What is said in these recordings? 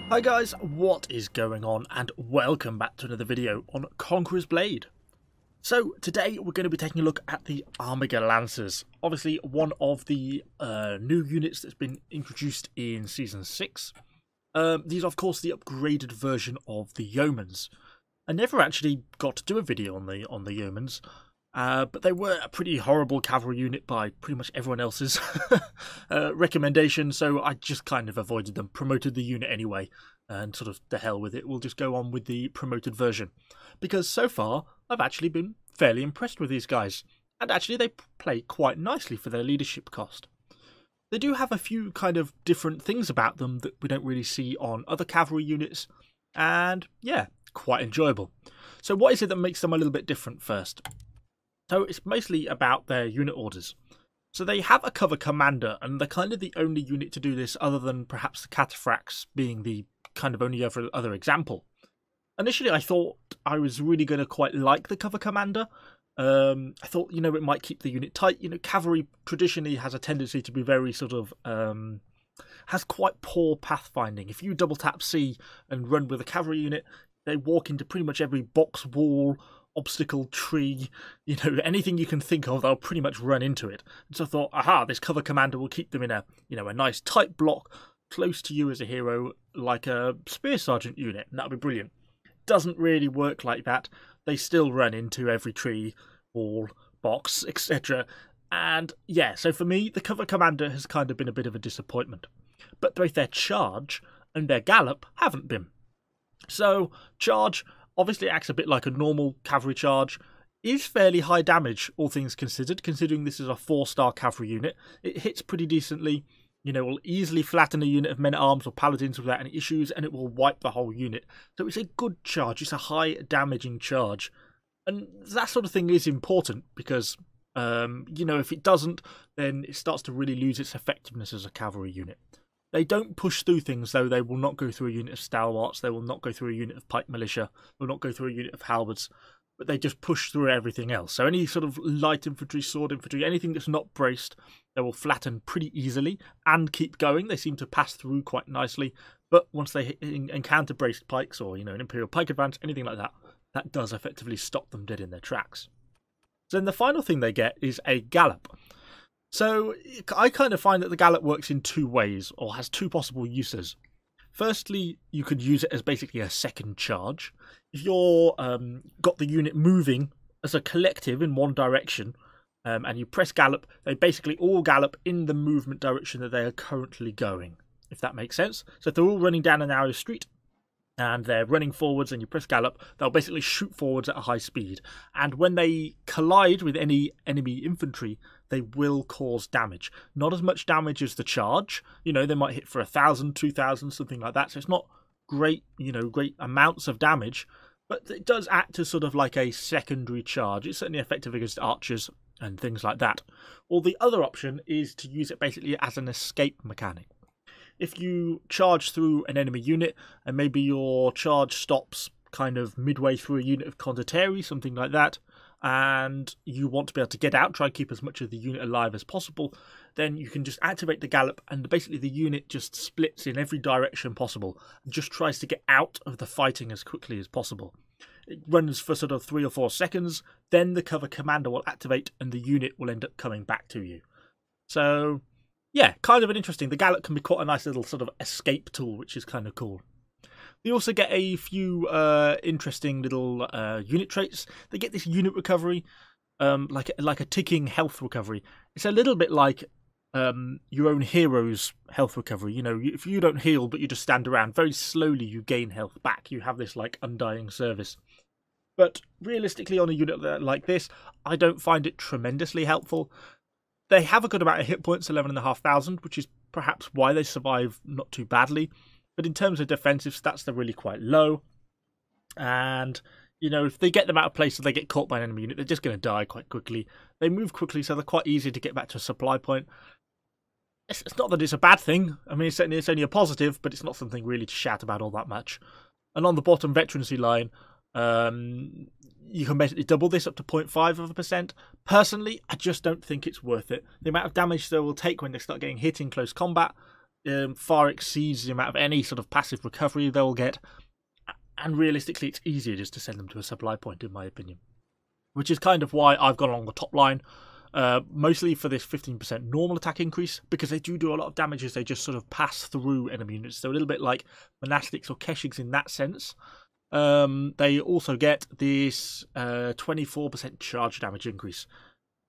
Hi guys, what is going on, and welcome back to another video on Conqueror's Blade. So today we're going to be taking a look at the Armiger Lancers, obviously one of the new units that's been introduced in Season 6. These are of course the upgraded version of the Yeomans. I never actually got to do a video on the Yeomans, but they were a pretty horrible cavalry unit by pretty much everyone else's recommendation, so I just kind of avoided them, promoted the unit anyway, and sort of the hell with it, we'll just go on with the promoted version. Because so far, I've actually been fairly impressed with these guys, and actually they play quite nicely for their leadership cost. They do have a few kind of different things about them that we don't really see on other cavalry units, and yeah, quite enjoyable. So what is it that makes them a little bit different first? So it's mostly about their unit orders. So they have a cover commander, and they're kind of the only unit to do this other than perhaps the cataphracts being the kind of only other example. Initially I thought I was really going to quite like the cover commander. I thought, you know, it might keep the unit tight. You know, cavalry traditionally has a tendency to be very sort of, has quite poor pathfinding. If you double tap C and run with a cavalry unit, they walk into pretty much every box, wall, obstacle, tree, you know, anything you can think of, they'll pretty much run into it. And so I thought, aha, this cover commander will keep them in a, you know, a nice tight block close to you as a hero, like a spear sergeant unit, and that'll be brilliant. Doesn't really work like that. They still run into every tree, wall, box, etc. And yeah, so for me, the cover commander has kind of been a bit of a disappointment. But both their charge and their gallop haven't been. So charge obviously acts a bit like a normal cavalry charge, is fairly high damage, all things considered, considering this is a 4-star cavalry unit. It hits pretty decently, you know, will easily flatten a unit of men-at-arms or paladins without any issues, and it will wipe the whole unit. So it's a good charge, it's a high damaging charge. And that sort of thing is important because, you know, if it doesn't, then it starts to really lose its effectiveness as a cavalry unit. They don't push through things, though. They will not go through a unit of stalwarts, they will not go through a unit of pike militia, they will not go through a unit of halberds, but they just push through everything else. So any sort of light infantry, sword infantry, anything that's not braced, they will flatten pretty easily and keep going. They seem to pass through quite nicely, but once they encounter braced pikes or, you know, an imperial pike advance, anything like that, that does effectively stop them dead in their tracks. So then the final thing they get is a gallop. So I kind of find that the gallop works in two ways, or has two possible uses. Firstly, you could use it as basically a second charge. If you're got the unit moving as a collective in one direction, and you press gallop, they basically all gallop in the movement direction that they are currently going, if that makes sense. So if they're all running down a narrow street, and they're running forwards and you press gallop, they'll basically shoot forwards at a high speed. And when they collide with any enemy infantry, they will cause damage. Not as much damage as the charge. You know, they might hit for 1,000, 2,000, something like that. So it's not great, you know, great amounts of damage, but it does act as sort of like a secondary charge. It's certainly effective against archers and things like that. Or the other option is to use it basically as an escape mechanic. If you charge through an enemy unit and maybe your charge stops kind of midway through a unit of condottieri, something like that, and you want to be able to get out, try and keep as much of the unit alive as possible, then you can just activate the gallop and basically the unit just splits in every direction possible and just tries to get out of the fighting as quickly as possible. It runs for sort of 3 or 4 seconds, then the cover commander will activate and the unit will end up coming back to you. So, yeah, kind of an interesting. The gallop can be quite a nice little sort of escape tool, which is kind of cool. They also get a few interesting little unit traits. They get this unit recovery, like a ticking health recovery. It's a little bit like your own hero's health recovery. You know, if you don't heal but you just stand around, very slowly you gain health back. You have this like undying service. But realistically, on a unit like this, I don't find it tremendously helpful. They have a good amount of hit points, 11,500, which is perhaps why they survive not too badly. But in terms of defensive stats, they're really quite low. And, you know, if they get them out of place or they get caught by an enemy unit, they're just going to die quite quickly. They move quickly, so they're quite easy to get back to a supply point. It's not that it's a bad thing. I mean, it's only a positive, but it's not something really to shout about all that much. And on the bottom veterancy line, you can basically double this up to 0.5%. Personally, I just don't think it's worth it. The amount of damage they will take when they start getting hit in close combat far exceeds the amount of any sort of passive recovery they'll get. And realistically, it's easier just to send them to a supply point, in my opinion. Which is kind of why I've gone along the top line. Mostly for this 15% normal attack increase, because they do a lot of damage as they just sort of pass through enemy units. So a little bit like monastics or keshigs in that sense. They also get this 24% charge damage increase.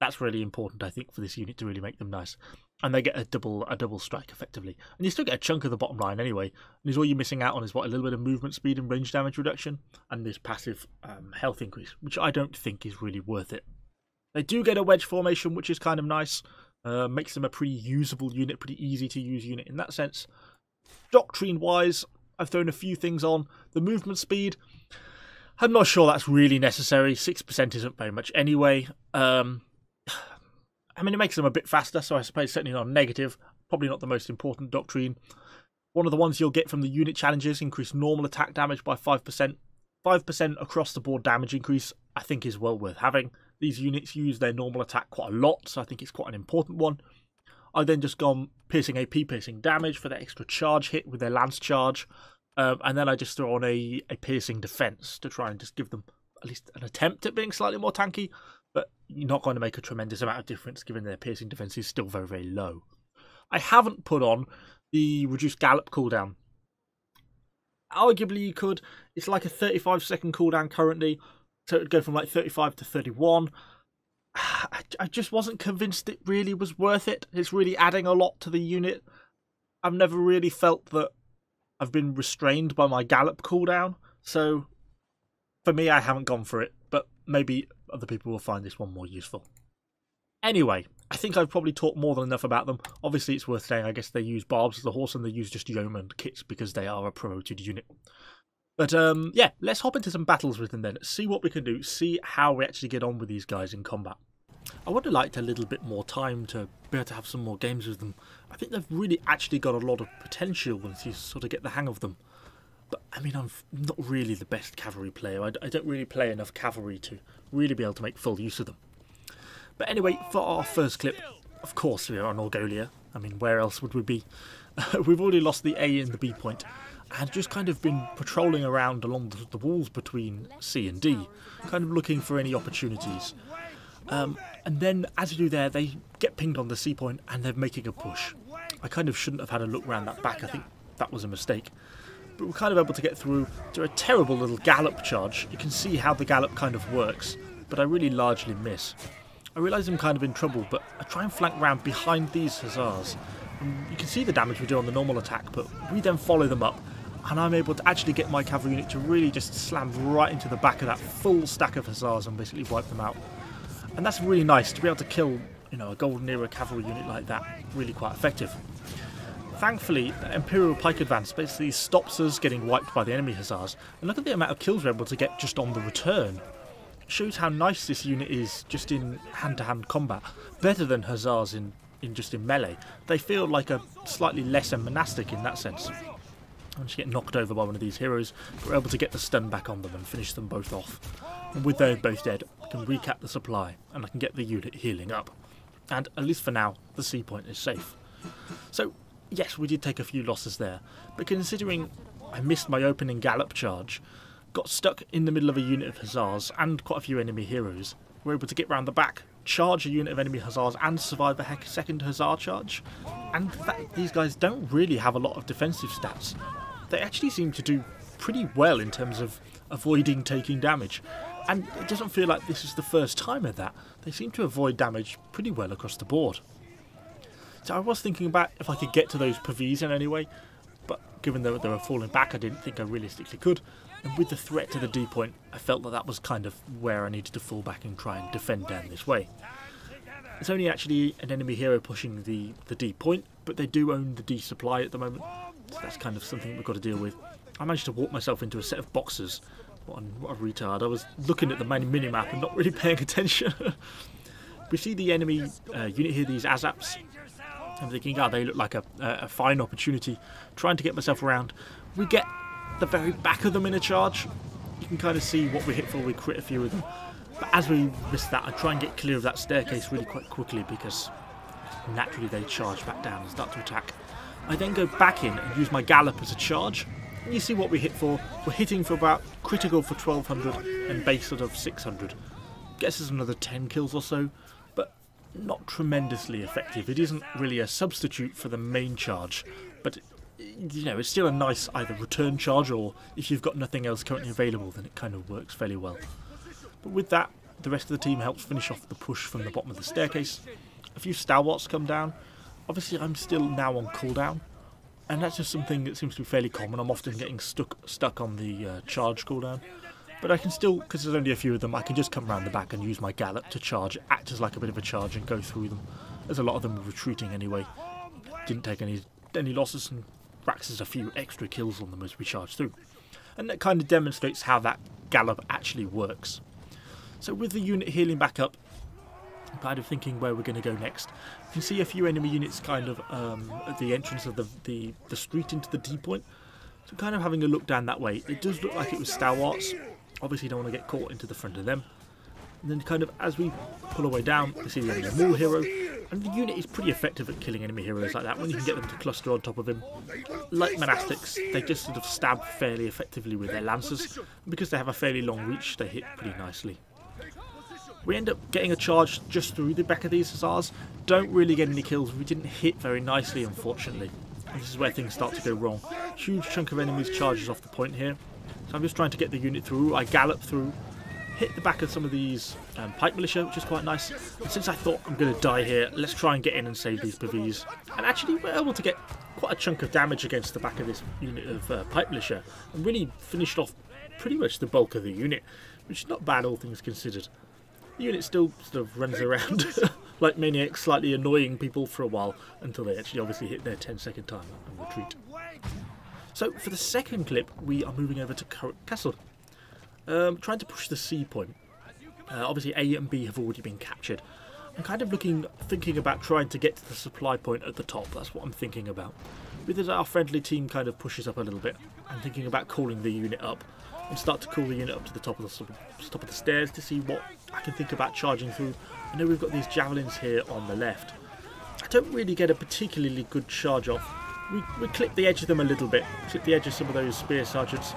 That's really important, I think, for this unit to really make them nice. And they get a double strike, effectively. And you still get a chunk of the bottom line anyway. And all you're missing out on is, what, a little bit of movement speed and range damage reduction, and this passive health increase, which I don't think is really worth it. They do get a wedge formation, which is kind of nice. Makes them a pretty usable unit, pretty easy to use unit in that sense. Doctrine-wise, I've thrown a few things on. The movement speed, I'm not sure that's really necessary. 6% isn't very much anyway. I mean, it makes them a bit faster, so I suppose certainly not negative. Probably not the most important doctrine. One of the ones you'll get from the unit challenges, increase normal attack damage by 5%. 5% across the board damage increase, I think, is well worth having. These units use their normal attack quite a lot, so I think it's quite an important one. I've then just gone piercing AP, piercing damage for that extra charge hit with their lance charge. And then I just throw on a piercing defense to try and just give them at least an attempt at being slightly more tanky. But you're not going to make a tremendous amount of difference given their piercing defense is still very, very low. I haven't put on the reduced gallop cooldown. Arguably you could. It's like a 35-second cooldown currently, so it would go from like 35 to 31. I just wasn't convinced it really was worth it. It's really adding a lot to the unit. I've never really felt that I've been restrained by my gallop cooldown, so for me I haven't gone for it, but maybe other people will find this one more useful. Anyway, I think I've probably talked more than enough about them. Obviously it's worth saying I guess they use barbs as the horse and they use just yeoman kits because they are a promoted unit. But yeah, let's hop into some battles with them then, see what we can do, see how we actually get on with these guys in combat. I would have liked a little bit more time to be able to have some more games with them. I think they've really actually got a lot of potential once you sort of get the hang of them. But, I mean, I'm not really the best cavalry player. I don't really play enough cavalry to really be able to make full use of them. But anyway, for our first clip, of course we are on Orgolia. I mean, where else would we be? We've already lost the A and the B point, and just kind of been patrolling around along the walls between C and D, kind of looking for any opportunities. And then, as you do there, they get pinged on the C point, and they're making a push. I kind of shouldn't have had a look around that back. I think that was a mistake. But we're kind of able to get through to a terrible little gallop charge. You can see how the gallop kind of works, but I really largely miss. I realise I'm kind of in trouble, but I try and flank round behind these hussars. And you can see the damage we do on the normal attack, but we then follow them up, and I'm able to actually get my cavalry unit to really just slam right into the back of that full stack of hussars and basically wipe them out. And that's really nice to be able to kill, you know, a golden era cavalry unit like that. Really quite effective. Thankfully, the Imperial Pike Advance basically stops us getting wiped by the enemy hussars. And look at the amount of kills we're able to get just on the return. It shows how nice this unit is just in hand-to-hand combat. Better than hussars in melee. They feel like a slightly lesser monastic in that sense. Once you get knocked over by one of these heroes, we're able to get the stun back on them and finish them both off. And with them both dead, I can recap the supply and I can get the unit healing up. And at least for now, the C point is safe. So, yes, we did take a few losses there, but considering I missed my opening gallop charge, got stuck in the middle of a unit of hussars and quite a few enemy heroes. We're able to get round the back, charge a unit of enemy hussars and survive a second hussar charge. And these guys don't really have a lot of defensive stats. They actually seem to do pretty well in terms of avoiding taking damage. And it doesn't feel like this is the first time of that. They seem to avoid damage pretty well across the board. So I was thinking about if I could get to those PVs in any way, but given that they were falling back, I didn't think I realistically could. And with the threat to the D point, I felt that that was kind of where I needed to fall back and try and defend down this way. It's only actually an enemy hero pushing the D point, but they do own the D supply at the moment, so that's kind of something we've got to deal with. I managed to walk myself into a set of boxes. What a retard. I was looking at the mini-map and not really paying attention. We see the enemy unit here, these Azaps. I'm thinking, oh, they look like a fine opportunity. Trying to get myself around. We get the very back of them in a charge. You can kind of see what we hit for. We crit a few of them. But as we miss that, I try and get clear of that staircase really quite quickly because naturally they charge back down and start to attack. I then go back in and use my gallop as a charge. And you see what we hit for. We're hitting for about critical for 1200 and base sort of 600. Gets us another 10 kills or so, but not tremendously effective. It isn't really a substitute for the main charge, but you know, it's still a nice either return charge, or if you've got nothing else currently available, then it kind of works fairly well. But with that, the rest of the team helps finish off the push from the bottom of the staircase. A few stalwarts come down. Obviously I'm still now on cooldown, and that's just something that seems to be fairly common. I'm often getting stuck on the charge cooldown, but I can still, because there's only a few of them, I can just come around the back and use my gallop to charge, act as like a bit of a charge and go through them, as a lot of them were retreating anyway. Didn't take any losses and racks us a few extra kills on them as we charge through. And that kind of demonstrates how that gallop actually works. So with the unit healing back up, I'm kind of thinking where we're going to go next. You can see a few enemy units kind of at the entrance of the street into the D point. So kind of having a look down that way. It does look like it was stalwarts. Obviously don't want to get caught into the front of them. And then kind of as we pull our way down, we see the enemy mole hero. And the unit is pretty effective at killing enemy heroes like that when you can get them to cluster on top of him. Like monastics, they just sort of stab fairly effectively with their lancers. And because they have a fairly long reach, they hit pretty nicely. We end up getting a charge just through the back of these hussars. Don't really get any kills. We didn't hit very nicely, unfortunately. And this is where things start to go wrong. Huge chunk of enemies charges off the point here. So I'm just trying to get the unit through. I gallop through, hit the back of some of these pike militia, which is quite nice. And since I thought I'm going to die here, let's try and get in and save these PVs. And actually we're able to get quite a chunk of damage against the back of this unit of pike militia. And really finished off pretty much the bulk of the unit, which is not bad all things considered. The unit still sort of runs around like maniacs, slightly annoying people for a while until they actually obviously hit their 10-second timer and retreat. So for the second clip, we are moving over to Castle, trying to push the C point. Obviously A and B have already been captured. I'm kind of thinking about trying to get to the supply point at the top. That's what I'm thinking about. With it, our friendly team kind of pushes up a little bit. I'm thinking about calling the unit up and start to call the unit up to the top of the stairs to see what I can think about charging through. I know we've got these javelins here on the left. I don't really get a particularly good charge off. We clip the edge of them a little bit, clip the edge of some of those spear sergeants,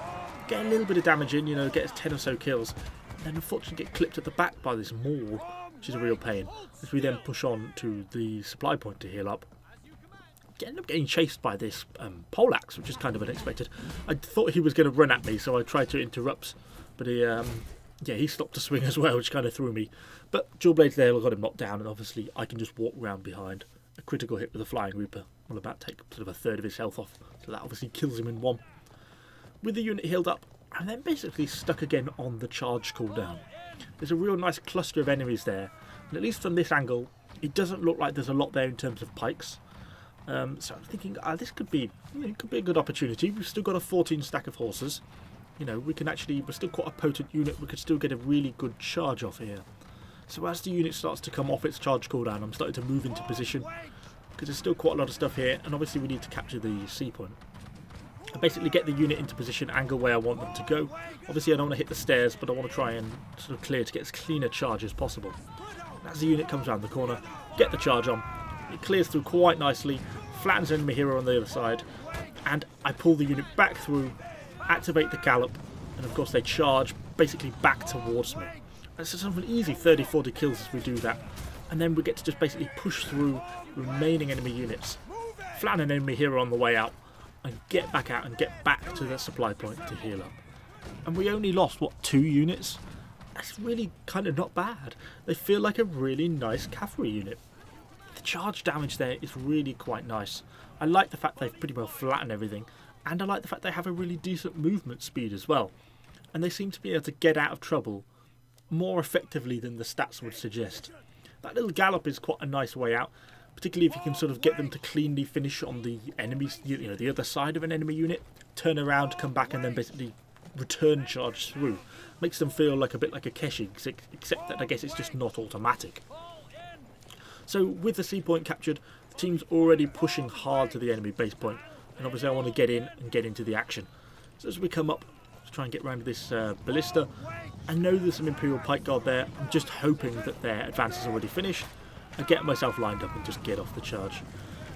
get a little bit of damage in, you know, get us 10 or so kills, and then unfortunately get clipped at the back by this maul, which is a real pain, as we then push on to the supply point to heal up. End up getting chased by this poleaxe, which is kind of unexpected. I thought he was going to run at me, so I tried to interrupt, but he stopped to swing as well, which kind of threw me. But dual blades there got him knocked down, and obviously I can just walk round behind. A critical hit with a flying reaper will about take sort of a third of his health off, so that obviously kills him in one. With the unit healed up, I'm then basically stuck again on the charge cooldown. There's a real nice cluster of enemies there, and at least from this angle, it doesn't look like there's a lot there in terms of pikes. So I'm thinking this could be a good opportunity. We've still got a 14 stack of horses. You know, we're still quite a potent unit. We could still get a really good charge off here. So as the unit starts to come off its charge cooldown, I'm starting to move into position because there's still quite a lot of stuff here, and obviously we need to capture the C point. I basically get the unit into position, angle where I want them to go. Obviously I don't want to hit the stairs, but I want to try and sort of clear to get as clean a charge as possible. As the unit comes around the corner, get the charge on. It clears through quite nicely, flattens enemy hero on the other side, and I pull the unit back through, activate the gallop, and of course they charge basically back towards me. And it's sort of an easy 30-40 kills as we do that, and then we get to just basically push through remaining enemy units, flatten an enemy hero on the way out, and get back out and get back to the supply point to heal up. And we only lost, what, 2 units? That's really kind of not bad. They feel like a really nice cavalry unit. The charge damage there is really quite nice. I like the fact they've pretty well flattened everything, and I like the fact they have a really decent movement speed as well. And they seem to be able to get out of trouble more effectively than the stats would suggest. That little gallop is quite a nice way out, particularly if you can sort of get them to cleanly finish on the enemies, you know, the other side of an enemy unit, turn around, come back, and then basically return charge through. Makes them feel like a bit like a Keshi, except that I guess it's just not automatic. So with the C point captured, the team's already pushing hard to the enemy base point, and obviously I want to get in and get into the action. So as we come up to try and get around this ballista, I know there's some Imperial Pike Guard there. I'm just hoping that their advance is already finished. I get myself lined up and just get off the charge.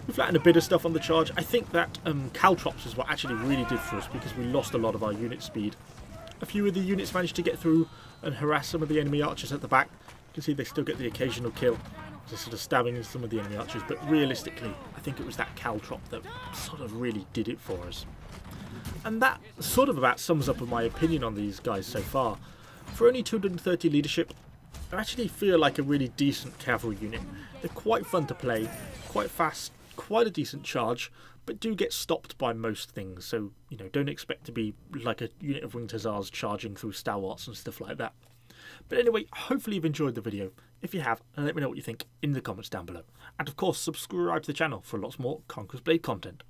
We flattened a bit of stuff on the charge. I think that caltrops is what actually really did for us, because we lost a lot of our unit speed. A few of the units managed to get through and harass some of the enemy archers at the back. You can see they still get the occasional kill, just sort of stabbing some of the enemy archers, but realistically I think it was that caltrop that sort of really did it for us. And that sort of about sums up my opinion on these guys so far. For only 230 leadership, I actually feel like a really decent cavalry unit. They're quite fun to play, quite fast, quite a decent charge, but do get stopped by most things, so, you know, don't expect to be like a unit of winged hussars charging through stalwarts and stuff like that. But anyway, hopefully you've enjoyed the video. If you have, let me know what you think in the comments down below. And of course, subscribe to the channel for lots more Conqueror's Blade content.